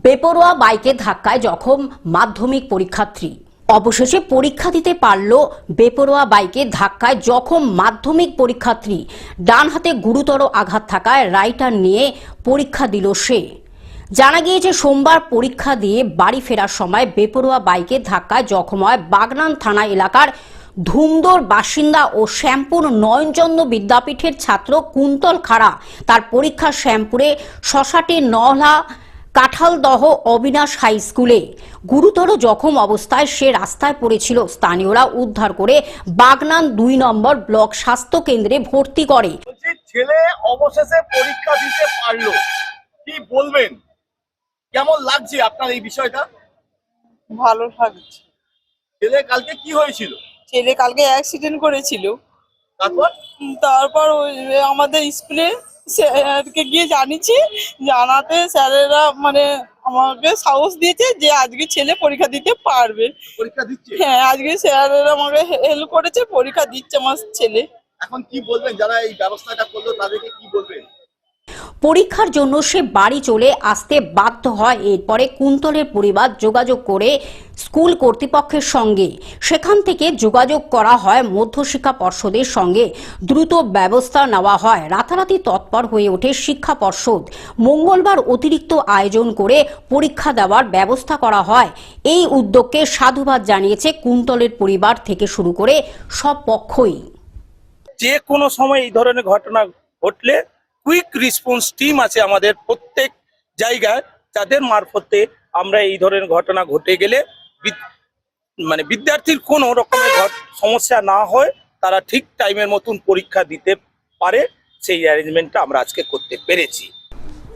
বেপরোয়া বাইকের ধাক্কায় জখম মাধ্যমিক পরীক্ষার্থী। অবশেষে পরীক্ষা দিতে পারল বেপরোয়া বাইকের ধাক্কায় জখম মাধ্যমিক পরীক্ষার্থী। ডান হাতে গুরুতর আঘাত থাকায় রাইটার নিয়ে পরীক্ষা দিল সে। জানা গিয়েছে সোমবার পরীক্ষা দিয়ে বাড়ি ফেরার সময় বেপরোয়া বাইকের ধাক্কায় জখম হয় বাগনান থানা এলাকার ধুমদোর বাসিন্দা ও শ্যামপুর নয়নচন্দ্র বিদ্যাপীঠের ছাত্র কুন্তল খাড়া। তার পরীক্ষা শ্যামপুরে শশাটির নহলা কাঁঠালদহ অবিনাশ হাই স্কুলে। গুরুতর জখম অবস্থায় সে রাস্তায় পড়েছিল। স্থানীয়রা উদ্ধার করে বাগনান ২ নম্বর ব্লক স্বাস্থ্য কেন্দ্রে ভর্তি করে। ছেলে অবশেষে পরীক্ষা দিতে পারলো, কি বলবেন? কেমন লাগছে আপনার এই বিষয়টা? ভালো লাগছে। ছেলে কালকে কি হয়েছিল? ছেলে কালকে অ্যাক্সিডেন্ট করেছিল। তারপর আমাদের স্কুলে স্যারকে গিয়ে জানিয়েছি, জানাতে স্যারেরা আমাকে সাহস দিয়েছে যে আজকে ছেলে পরীক্ষা দিতে পারবে। পরীক্ষা দিচ্ছে? হ্যাঁ, আজকে স্যারেরা আমাকে হেল্প করেছে, পরীক্ষা দিচ্ছে আমার ছেলে। এখন কি বলবেন যারা এই ব্যবস্থাটা করলো তাদেরকে কি বলবেন? পরীক্ষার জন্য সে বাড়ি চলে আসতে বাধ্য হয়। এরপরে কুন্তলের পরিবার যোগাযোগ করে স্কুল কর্তৃপক্ষের সঙ্গে। সেখান থেকে যোগাযোগ করা হয় মধ্যশিক্ষা পর্ষদের সঙ্গে। দ্রুত ব্যবস্থা নেওয়া হয়। রাতারাতি তৎপর হয়ে ওঠে শিক্ষা পর্ষদ। মঙ্গলবার অতিরিক্ত আয়োজন করে পরীক্ষা দেওয়ার ব্যবস্থা করা হয়। এই উদ্যোগকে সাধুবাদ জানিয়েছে কুন্তলের পরিবার থেকে শুরু করে সব পক্ষই। যে কোনো সময় এই ধরনের ঘটনা ঘটলে কুইক রেসপন্স টিম আছে আমাদের প্রত্যেক জায়গায়, যাদের মারফতে আমরা এই ধরনের ঘটনা ঘটে গেলে বিদ্যার্থীর কোনো রকমের সমস্যা না হয়, তারা ঠিক টাইমের মতন পরীক্ষা দিতে পারে, সেই অ্যারেঞ্জমেন্টটা আমরা আজকে করতে পেরেছি।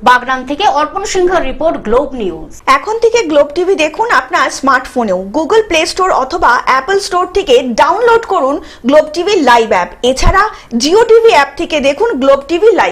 বাগনান থেকে অর্পণ সিংহের রিপোর্ট, গ্লোব নিউজ। এখন থেকে গ্লোব টিভি দেখুন আপনার স্মার্টফোনেও। গুগল প্লে স্টোর অথবা অ্যাপল স্টোর থেকে ডাউনলোড করুন গ্লোব টিভি লাইভ অ্যাপ। এছাড়া জিও টিভি অ্যাপ থেকে দেখুন গ্লোব টিভি লাইভ।